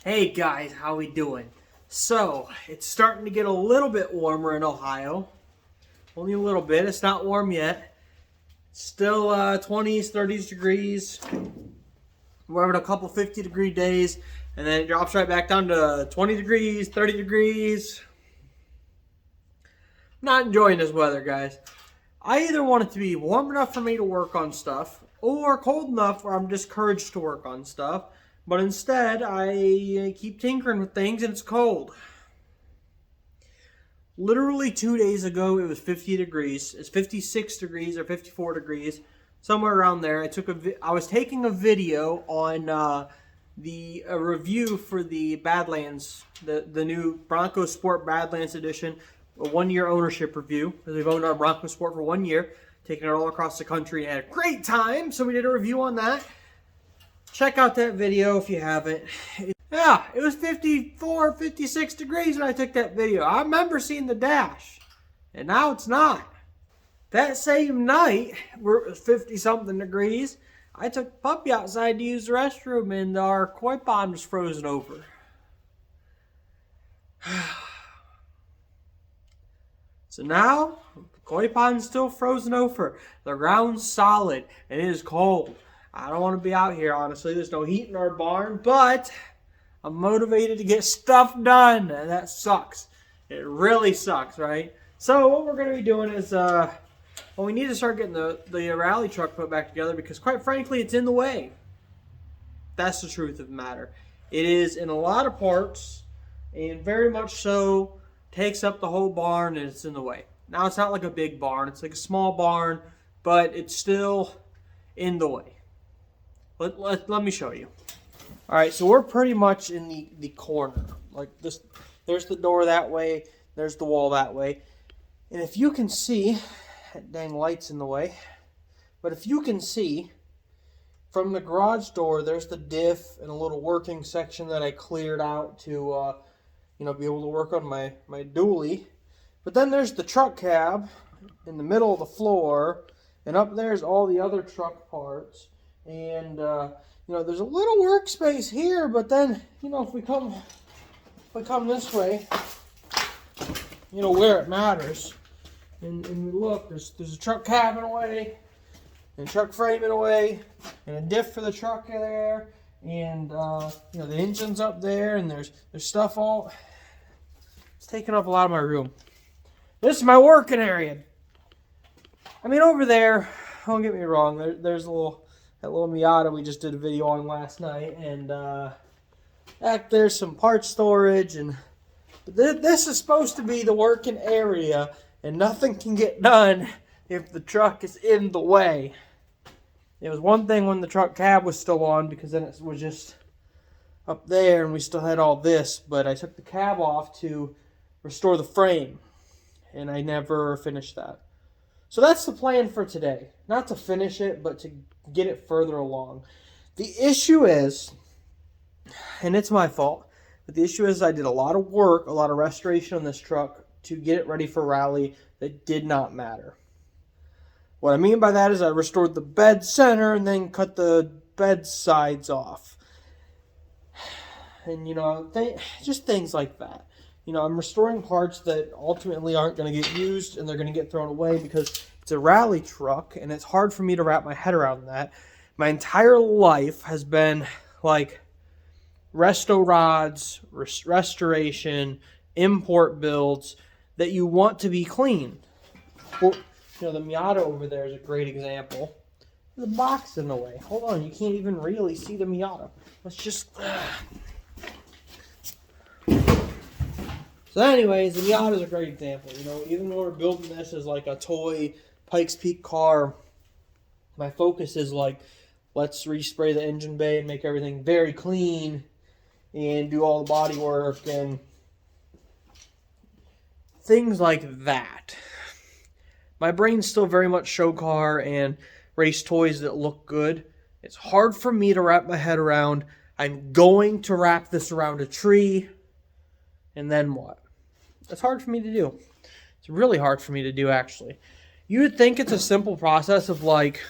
Hey guys, how we doing? So, it's starting to get a little bit warmer in Ohio. Only a little bit. It's not warm yet. Still 20s, 30s degrees. We're having a couple 50-degree days. And then it drops right back down to 20 degrees, 30 degrees. Not enjoying this weather, guys. I either want it to be warm enough for me to work on stuff, or cold enough where I'm discouraged to work on stuff. But instead, I keep tinkering with things and it's cold. Literally 2 days ago, it was 50 degrees. It's 56 degrees or 54 degrees, somewhere around there. I was taking a video on a review for the Badlands, the new Bronco Sport Badlands edition, a 1-year ownership review. We've owned our Bronco Sport for 1 year, taking it all across the country and had a great time. So we did a review on that. Check out that video if you haven't. Yeah, it was 54, 56 degrees when I took that video. I remember seeing the dash, and now it's not. That same night, where it was 50-something degrees, I took the puppy outside to use the restroom, and our koi pond was frozen over. So now, the koi pond's still frozen over. The ground's solid, and it is cold. I don't want to be out here, honestly. There's no heat in our barn, but I'm motivated to get stuff done, and that sucks. It really sucks, right? So what we're going to be doing is, we need to start getting the rally truck put back together because, quite frankly, it's in the way. That's the truth of the matter. It is in a lot of parts, and very much so takes up the whole barn, and it's in the way. Now, it's not like a big barn. It's like a small barn, but it's still in the way. Let me show you. All right, so we're pretty much in the corner. Like this, there's the door that way, there's the wall that way. And if you can see, that dang light's in the way, but if you can see, from the garage door, there's the diff and a little working section that I cleared out to, be able to work on my dually. But then there's the truck cab in the middle of the floor, and up there's all the other truck parts. And, there's a little workspace here, but then, if we come this way, where it matters, and we look, there's a truck cab in a way, and a truck frame in a way, and a diff for the truck in there, and, the engine's up there, and there's stuff all, it's taking up a lot of my room. This is my working area. I mean, over there, don't get me wrong, there's a that little Miata we just did a video on last night, and back there's some parts storage, but this is supposed to be the working area, and nothing can get done if the truck is in the way. It was one thing when the truck cab was still on, because then it was just up there and we still had all this, but I took the cab off to restore the frame, and I never finished that. So that's the plan for today. Not to finish it, but to get it further along. The issue is, and it's my fault, but the issue is I did a lot of work, a lot of restoration on this truck to get it ready for rally that did not matter. What I mean by that is I restored the bed center and then cut the bed sides off. And, just things like that. I'm restoring parts that ultimately aren't going to get used, and they're going to get thrown away because it's a rally truck, and it's hard for me to wrap my head around that. My entire life has been like resto rods, restoration, import builds that you want to be clean. Well, the Miata over there is a great example. There's a box in the way. Hold on, you can't even really see the Miata. Let's just... So anyways, the Miata is a great example. Even though we're building this as like a toy Pikes Peak car, my focus is like, let's respray the engine bay and make everything very clean and do all the body work and things like that. My brain's still very much show car and race toys that look good. It's hard for me to wrap my head around. I'm going to wrap this around a tree, and then what? It's hard for me to do. It's really hard for me to do, actually. You would think it's a simple process of like,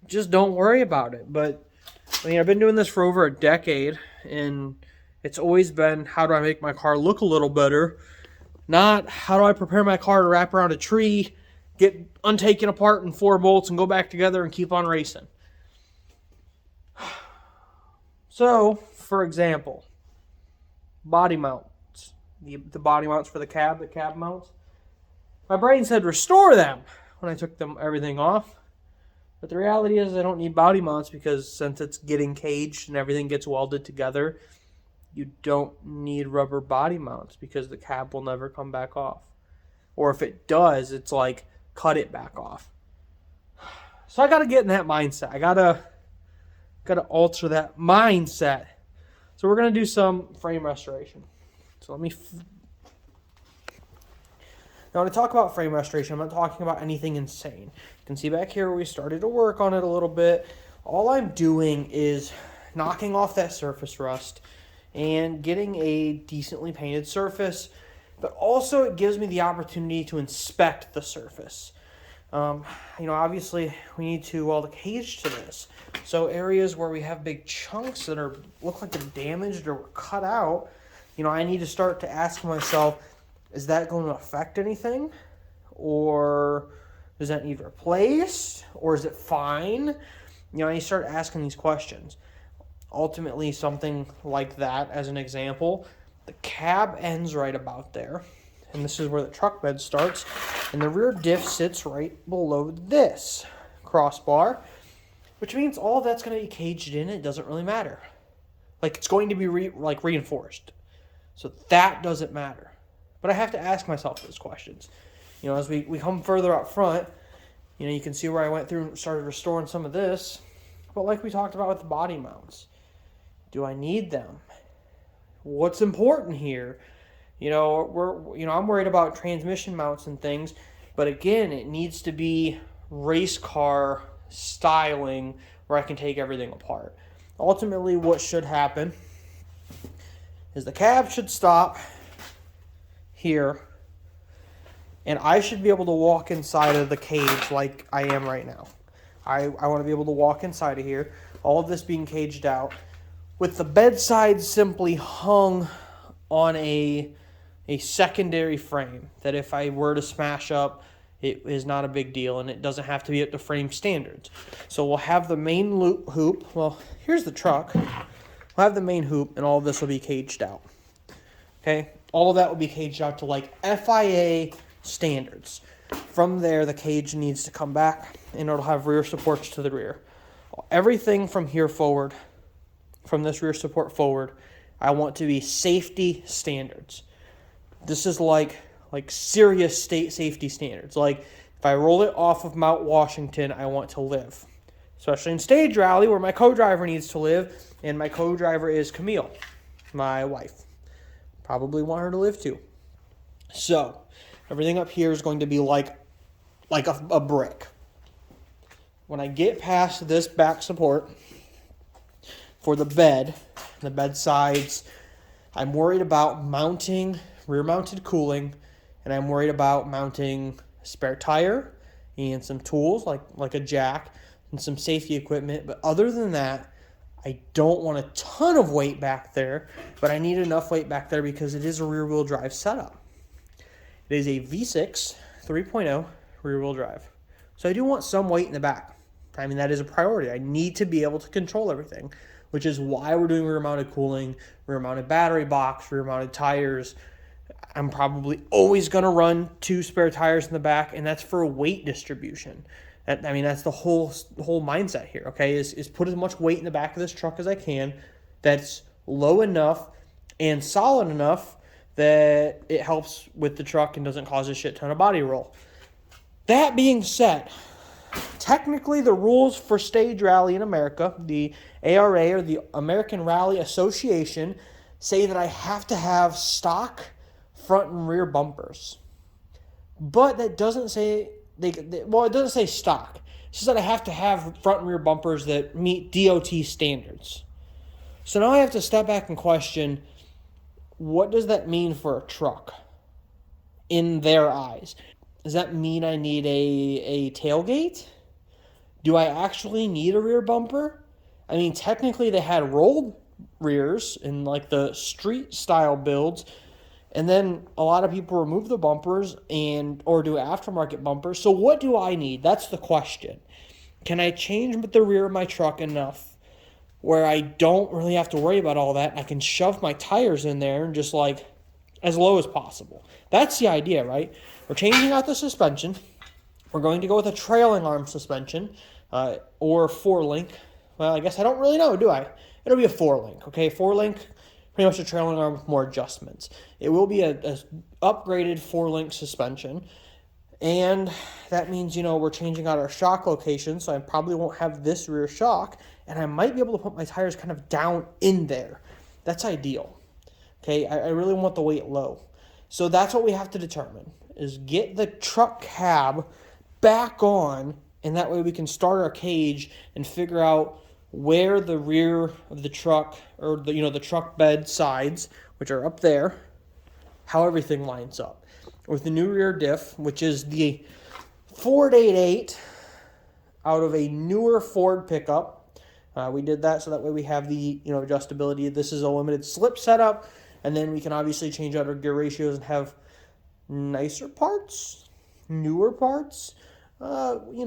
just don't worry about it. But I mean, I've been doing this for over a decade, and it's always been, how do I make my car look a little better? Not, how do I prepare my car to wrap around a tree, get untaken apart in 4 bolts, and go back together and keep on racing. So, for example, body mounts. The body mounts for the cab mounts. My brain said restore them when I took everything off. But the reality is I don't need body mounts, because since it's getting caged and everything gets welded together, you don't need rubber body mounts because the cab will never come back off. Or if it does, it's like, cut it back off. So I got to get in that mindset. I got to alter that mindset. So we're going to do some frame restoration. So let me... Now, when I talk about frame restoration, I'm not talking about anything insane. You can see back here where we started to work on it a little bit. All I'm doing is knocking off that surface rust and getting a decently painted surface, but also it gives me the opportunity to inspect the surface. Obviously we need to weld a cage to this. So areas where we have big chunks that look like they're damaged or were cut out, I need to start to ask myself, is that going to affect anything? Or does that need replaced? Or is it fine? You start asking these questions. Ultimately, something like that, as an example, the cab ends right about there. And this is where the truck bed starts. And the rear diff sits right below this crossbar, which means all that's going to be caged in. It doesn't really matter. Like, it's going to be reinforced. So that doesn't matter. But I have to ask myself those questions. As we come further up front, you can see where I went through and started restoring some of this. But like we talked about with the body mounts, do I need them? What's important here? I'm worried about transmission mounts and things, but again, it needs to be race car styling where I can take everything apart. Ultimately, what should happen is the cab should stop here, and I should be able to walk inside of the cage like I am right now. I want to be able to walk inside of here, all of this being caged out, with the bedside simply hung on a secondary frame that if I were to smash up, it is not a big deal, and it doesn't have to be up to frame standards. So we'll have the main hoop. Well, here's the truck. We'll have the main hoop, and all of this will be caged out. Okay? All of that will be caged out to like FIA standards. From there, the cage needs to come back, and it'll have rear supports to the rear. Everything from here forward, from this rear support forward, I want to be safety standards. This is like serious state safety standards. Like, if I roll it off of Mount Washington, I want to live. Especially in stage rally, where my co-driver needs to live, and my co-driver is Camille, my wife. Probably want her to live too. So, everything up here is going to be like a brick. When I get past this back support for the bed sides, I'm worried about mounting rear-mounted cooling, and I'm worried about mounting a spare tire and some tools like a jack and some safety equipment. But other than that, I don't want a ton of weight back there, but I need enough weight back there because it is a rear-wheel drive setup. It is a V6 3.0 rear-wheel drive. So I do want some weight in the back. I mean, that is a priority. I need to be able to control everything, which is why we're doing rear-mounted cooling, rear-mounted battery box, rear-mounted tires. I'm probably always going to run 2 spare tires in the back, and that's for weight distribution. That's the whole mindset here, okay, is put as much weight in the back of this truck as I can that's low enough and solid enough that it helps with the truck and doesn't cause a shit ton of body roll. That being said, technically the rules for stage rally in America, the ARA, or the American Rally Association, say that I have to have stock front and rear bumpers. But that doesn't say, it doesn't say stock. It says that I have to have front and rear bumpers that meet DOT standards. So now I have to step back and question, what does that mean for a truck in their eyes? Does that mean I need a tailgate? Do I actually need a rear bumper? I mean, technically they had rolled rears in like the street style builds, and then a lot of people remove the bumpers or do aftermarket bumpers. So what do I need? That's the question. Can I change the rear of my truck enough where I don't really have to worry about all that? I can shove my tires in there and just like as low as possible. That's the idea, right? We're changing out the suspension. We're going to go with a trailing arm suspension or 4-link. Well, I guess I don't really know, do I? It'll be a 4-link, okay? 4-link, pretty much a trailing arm with more adjustments. It will be a upgraded 4-link suspension. And that means, we're changing out our shock location, so I probably won't have this rear shock, and I might be able to put my tires kind of down in there. That's ideal. Okay, I really want the weight low. So that's what we have to determine, is get the truck cab back on, and that way we can start our cage and figure out where the rear of the truck, or the truck bed sides, which are up there, how everything lines up. With the new rear diff, which is the Ford 88 out of a newer Ford pickup. We did that so that way we have the adjustability. This is a limited slip setup, and then we can obviously change out our gear ratios and have nicer parts, newer parts, however you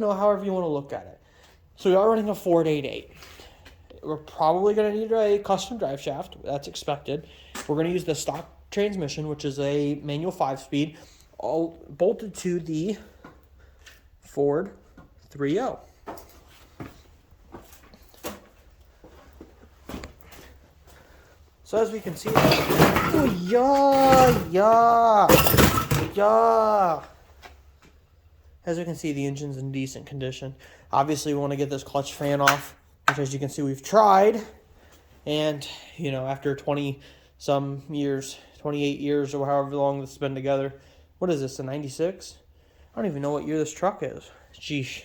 want to look at it. So we are running a Ford 88. We're probably going to need a custom drive shaft. That's expected. We're going to use the stock transmission, which is a manual 5-speed, all bolted to the Ford 3.0. So as we can see, as we can see, the engine's in decent condition. Obviously, we want to get this clutch fan off, which, as you can see, we've tried. And, after 20-some years, 28 years or however long this has been together. What is this, a 96? I don't even know what year this truck is. Sheesh.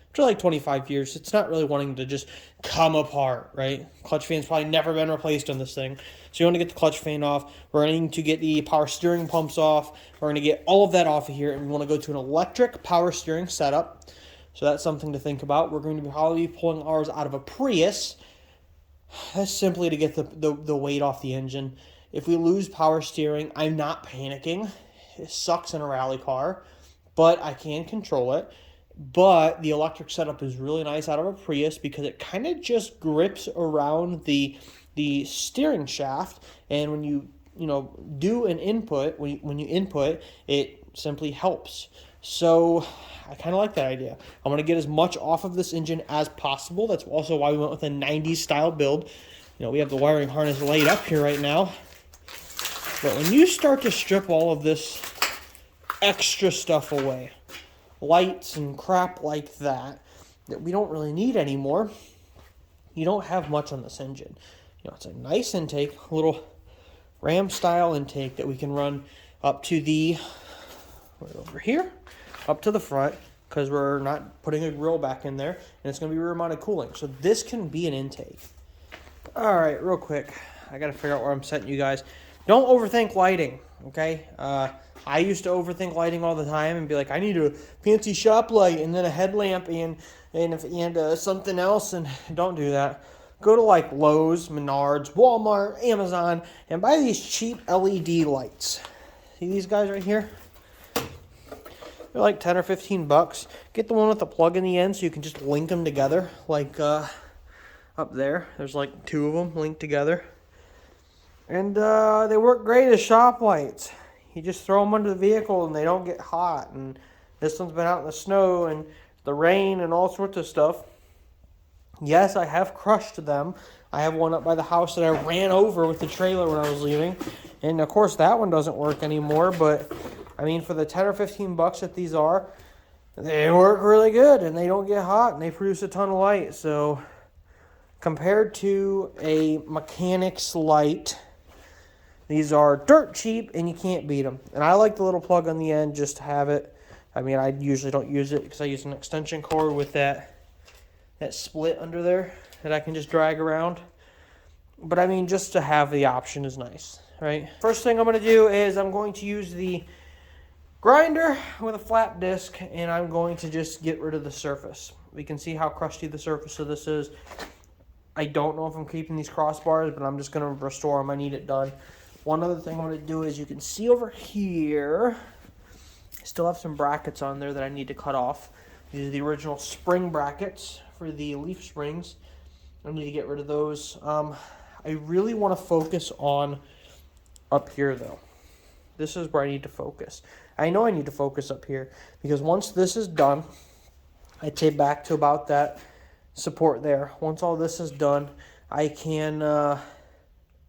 After like 25 years, it's not really wanting to just come apart, right? Clutch fan's probably never been replaced on this thing. So you want to get the clutch fan off. We're going to get the power steering pumps off. We're going to get all of that off of here, and we want to go to an electric power steering setup. So that's something to think about. We're going to probably be pulling ours out of a Prius. That's simply to get the weight off the engine. If we lose power steering, I'm not panicking. It sucks in a rally car, but I can control it. But the electric setup is really nice out of a Prius because it kind of just grips around the steering shaft, and when you do an input, when you input, it simply helps. So I kind of like that idea. I'm going to get as much off of this engine as possible. That's also why we went with a 90s style build. We have the wiring harness laid up here right now. But when you start to strip all of this extra stuff away, lights and crap like that we don't really need anymore, you don't have much on this engine. It's a nice intake, a little Ram style intake that we can run up to right over here, up to the front, because we're not putting a grill back in there, and it's going to be rear mounted cooling. So this can be an intake. All right, real quick, I got to figure out where I'm setting you guys. Don't overthink lighting, okay? I used to overthink lighting all the time and be like, I need a fancy shop light and then a headlamp and something else, and don't do that. Go to like Lowe's, Menards, Walmart, Amazon, and buy these cheap LED lights. See these guys right here? They're like 10 or 15 bucks. Get the one with the plug in the end so you can just link them together, like up there. There's like 2 of them linked together. And they work great as shop lights. You just throw them under the vehicle and they don't get hot. And this one's been out in the snow and the rain and all sorts of stuff. Yes, I have crushed them. I have one up by the house that I ran over with the trailer when I was leaving. And of course that one doesn't work anymore. But I mean, for the 10 or 15 bucks that these are, they work really good and they don't get hot and they produce a ton of light. So compared to a mechanic's light, these are dirt cheap and you can't beat them. And I like the little plug on the end just to have it. I mean, I usually don't use it because I use an extension cord with that split under there that I can just drag around. But I mean, just to have the option is nice, right? First thing I'm going to do is I'm going to use the grinder with a flat disc, and I'm going to just get rid of the surface. We can see how crusty the surface of this is. I don't know if I'm keeping these crossbars, but I'm just going to restore them. I need it done. One other thing I'm going to do is you can see over here, I still have some brackets on there that I need to cut off. These are the original spring brackets for the leaf springs. I need to get rid of those. I really want to focus on up here, though. This is where I need to focus. I know I need to focus up here because once this is done, I take back to about that support there. Once all this is done, I can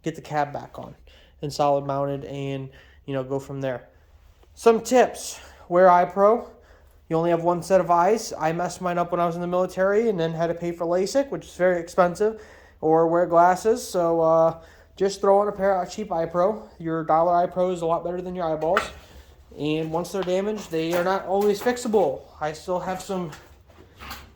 get the cab back on and solid mounted and, you know, go from there. Some tips. Wear eye pro. You only have one set of eyes. I messed mine up when I was in the military and then had to pay for LASIK, which is very expensive, or wear glasses. So just throw on a pair of cheap eye pro. Your dollar eye pro is a lot better than your eyeballs. And once they're damaged, they are not always fixable. I still have some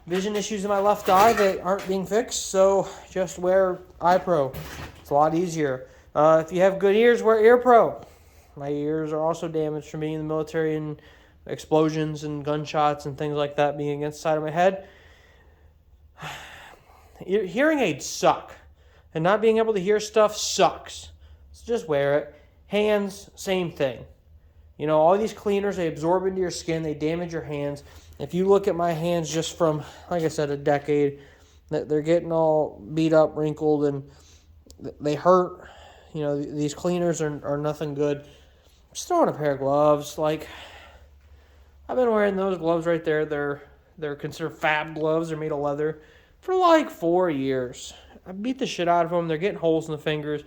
vision issues in my left eye that aren't being fixed, so just wear eye pro. It's a lot easier. If you have good ears, wear ear pro. My ears are also damaged from being in the military and explosions and gunshots and things like that being against the side of my head. Hearing aids suck, and not being able to hear stuff sucks. So just wear it. Hands, same thing. You know, all these cleaners, they absorb into your skin, they damage your hands. If you look at my hands just from, like I said, a decade, they're getting all beat up, wrinkled, and they hurt. You know, these cleaners are nothing good. Just throw on a pair of gloves. Like, I've been wearing those gloves right there. They're considered fab gloves. They're made of leather for like 4 years. I beat the shit out of them. They're getting holes in the fingers.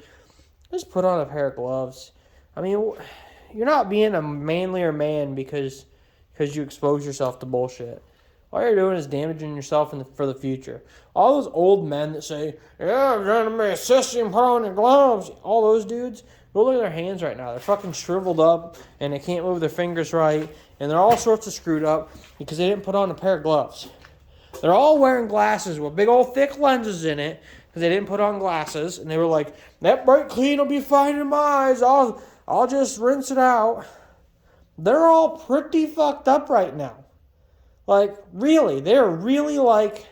Just put on a pair of gloves. I mean, you're not being a manlier man because you expose yourself to bullshit. All you're doing is damaging yourself for the future. All those old men that say, yeah, I'm trying to be a sissy and put on your gloves. All those dudes, go look at their hands right now. They're fucking shriveled up and they can't move their fingers right. And they're all sorts of screwed up because they didn't put on a pair of gloves. They're all wearing glasses with big old thick lenses in it because they didn't put on glasses. And they were like, that bright clean will be fine in my eyes. I'll just rinse it out. They're all pretty fucked up right now. Like, really, they're really like,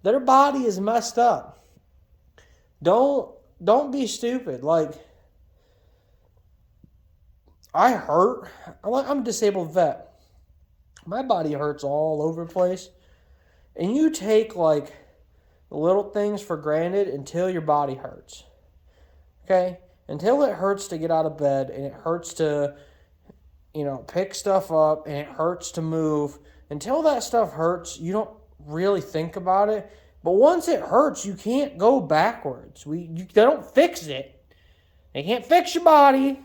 their body is messed up. Don't be stupid. Like, I hurt. I'm a disabled vet. My body hurts all over the place. And you take, like, the little things for granted until your body hurts. Okay? Until it hurts to get out of bed and it hurts to, you know, pick stuff up and it hurts to move. Until that stuff hurts, you don't really think about it. But once it hurts, you can't go backwards. They don't fix it. They can't fix your body.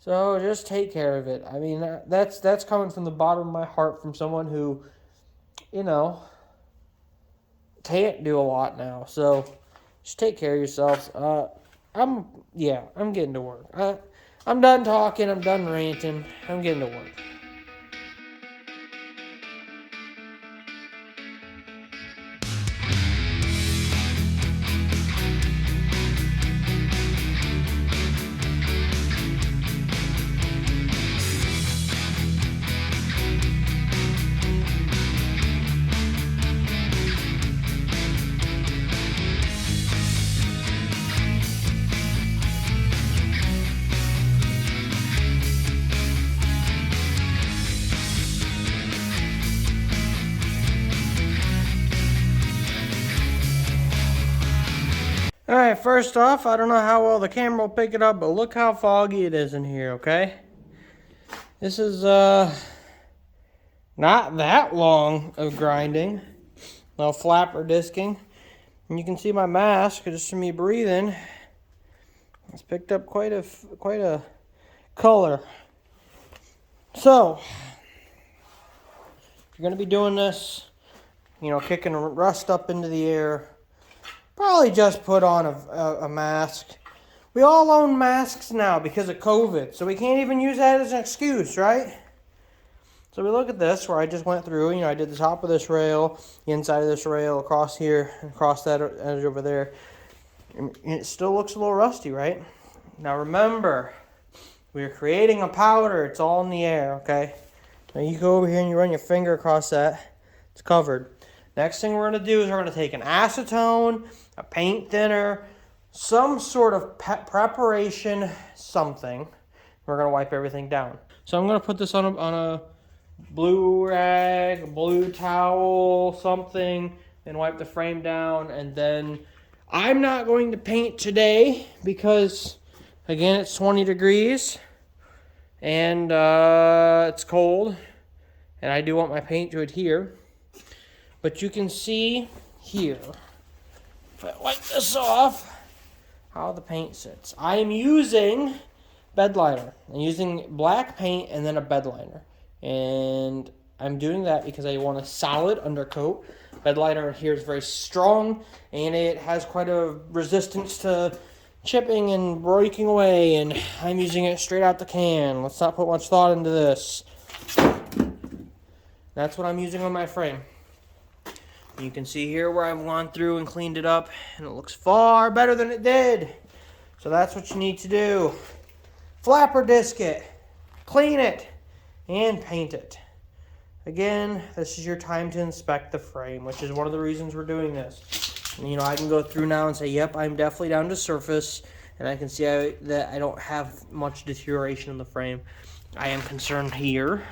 So just take care of it. I mean, that's coming from the bottom of my heart from someone who, you know, can't do a lot now. So just take care of yourselves. I'm getting to work. I'm done talking. I'm done ranting. I'm getting to work. Alright, first off, I don't know how well the camera will pick it up, but look how foggy it is in here, okay? This is, not that long of grinding. No flapper disking. And you can see my mask, just from me breathing. It's picked up quite a color. So, if you're going to be doing this, you know, kicking rust up into the air, probably just put on a mask. We all own masks now because of COVID, so we can't even use that as an excuse, right? So we look at this where I just went through, you know, I did the top of this rail, the inside of this rail, across here, and across that edge over there. And it still looks a little rusty, right? Now remember, we're creating a powder. It's all in the air, okay? Now you go over here and you run your finger across that. It's covered. Next thing we're going to do is we're going to take an acetone, a paint thinner, some sort of preparation, something. We're going to wipe everything down. So I'm going to put this on a blue rag, blue towel, something, and wipe the frame down. And then I'm not going to paint today because, again, it's 20 degrees and it's cold. And I do want my paint to adhere. But you can see here, if I wipe this off, how the paint sits. I am using bed liner. I'm using black paint and then a bed liner. And I'm doing that because I want a solid undercoat. Bed liner here is very strong and it has quite a resistance to chipping and breaking away. And I'm using it straight out the can. Let's not put much thought into this. That's what I'm using on my frame. You can see here where I've gone through and cleaned it up, and it looks far better than it did. So that's what you need to do. Flapper disc it, clean it, and paint it. Again, this is your time to inspect the frame, which is one of the reasons we're doing this. And, you know, I can go through now and say, yep, I'm definitely down to surface, and I can see that I don't have much deterioration in the frame. I am concerned here.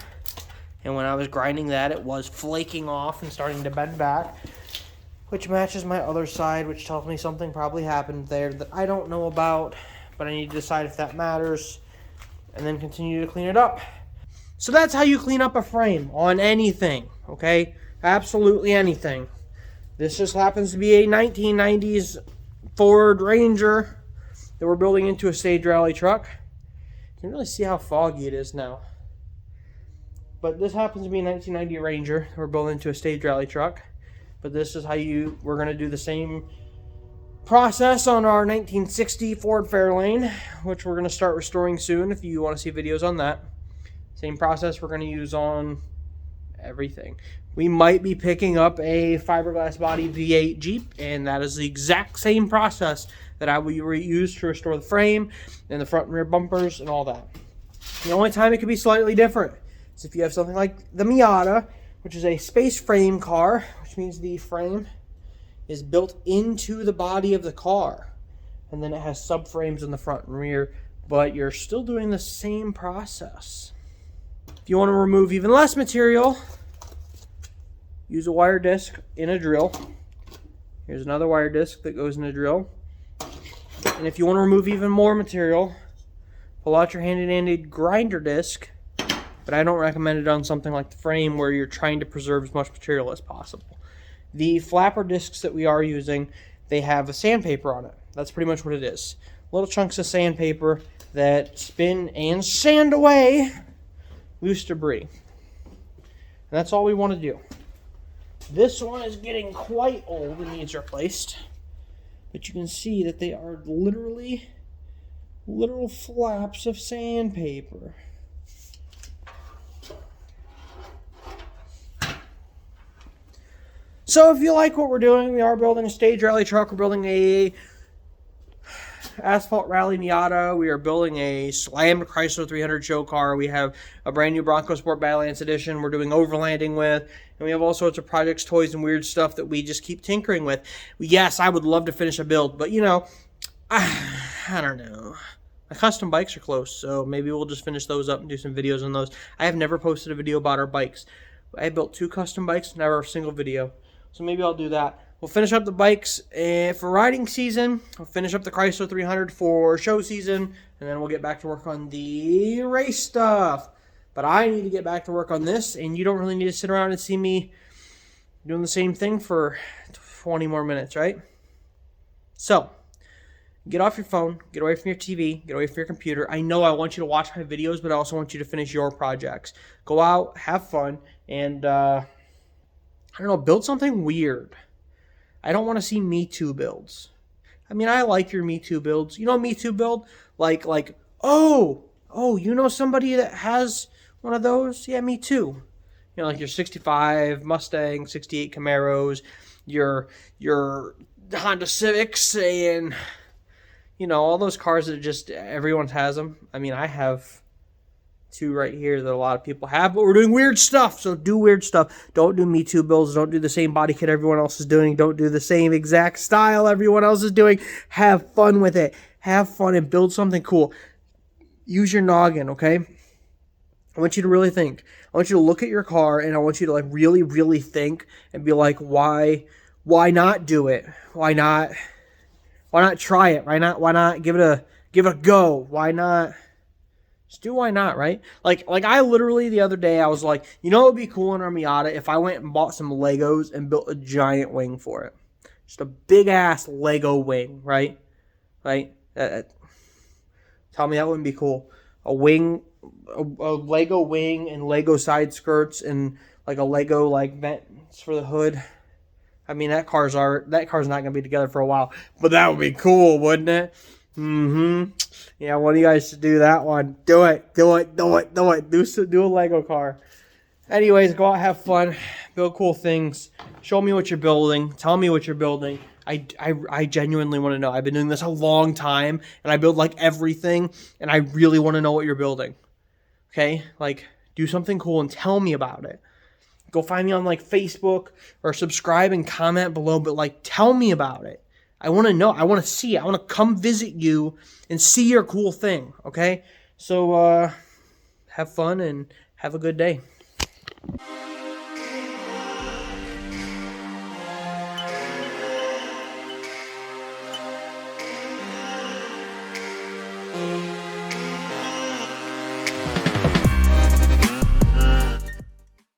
And when I was grinding that, it was flaking off and starting to bend back, which matches my other side, which tells me something probably happened there that I don't know about, but I need to decide if that matters, and then continue to clean it up. So that's how you clean up a frame on anything, okay? Absolutely anything. This just happens to be a 1990s Ford Ranger that we're building into a stage rally truck. You can really see how foggy it is now. But this happens to be a 1990 Ranger. We're building into a stage rally truck. But this is how we're going to do the same process on our 1960 Ford Fairlane, which we're going to start restoring soon if you want to see videos on that. Same process we're going to use on everything. We might be picking up a fiberglass body V8 Jeep, and that is the exact same process that I will use to restore the frame and the front and rear bumpers and all that. The only time it could be slightly different is if you have something like the Miata, which is a space frame car, which means the frame is built into the body of the car. And then it has subframes in the front and rear, but you're still doing the same process. If you want to remove even less material, use a wire disc in a drill. Here's another wire disc that goes in a drill. And if you want to remove even more material, pull out your handy-dandy grinder disc. But I don't recommend it on something like the frame where you're trying to preserve as much material as possible. The flapper discs that we are using, they have a sandpaper on it. That's pretty much what it is. Little chunks of sandpaper that spin and sand away loose debris. And that's all we want to do. This one is getting quite old and needs replaced. But you can see that they are literal flaps of sandpaper. So if you like what we're doing, we are building a stage rally truck. We're building a asphalt rally Miata. We are building a slammed Chrysler 300 show car. We have a brand new Bronco Sport Badlands edition we're doing overlanding with. And we have all sorts of projects, toys, and weird stuff that we just keep tinkering with. Yes, I would love to finish a build, but you know, I don't know. My custom bikes are close, so maybe we'll just finish those up and do some videos on those. I have never posted a video about our bikes. I built 2 custom bikes, never a single video. So maybe I'll do that. We'll finish up the bikes for riding season. We'll finish up the Chrysler 300 for show season. And then we'll get back to work on the race stuff. But I need to get back to work on this. And you don't really need to sit around and see me doing the same thing for 20 more minutes, right? So, get off your phone. Get away from your TV. Get away from your computer. I know I want you to watch my videos, but I also want you to finish your projects. Go out, have fun, and I don't know, build something weird. I don't want to see Me Too builds. I mean, I like your Me Too builds. You know, Me Too build? Like, oh, you know somebody that has one of those? Yeah, me too. You know, like your 65 Mustang, 68 Camaros, your Honda Civics, and, you know, all those cars that just, everyone has them. I mean, I have two right here that a lot of people have, but we're doing weird stuff, so do weird stuff. Don't do Me Too builds. Don't do the same body kit everyone else is doing. Don't do the same exact style everyone else is doing. Have fun with it. Have fun and build something cool. Use your noggin, okay? I want you to really think. I want you to look at your car, and I want you to like really, really think and be like, why not do it? Why not try it? Why not give it a go? Why not? Just do why not, right? Like I literally the other day I was like, you know what would be cool in our Miata if I went and bought some Legos and built a giant wing for it. Just a big ass Lego wing, right? Right? Tell me that wouldn't be cool. A wing, a Lego wing and Lego side skirts and like a Lego like vents for the hood. I mean that car's not gonna be together for a while, but that would be cool, wouldn't it? Yeah, I want you guys to do that one. Do it. Do a Lego car. Anyways, go out, have fun, build cool things. Show me what you're building. Tell me what you're building. I genuinely want to know. I've been doing this a long time, and I build like everything, and I really want to know what you're building. Okay? Like, do something cool and tell me about it. Go find me on like Facebook or subscribe and comment below, but like tell me about it. I want to know. I want to see it. I want to come visit you and see your cool thing, okay? So, have fun and have a good day.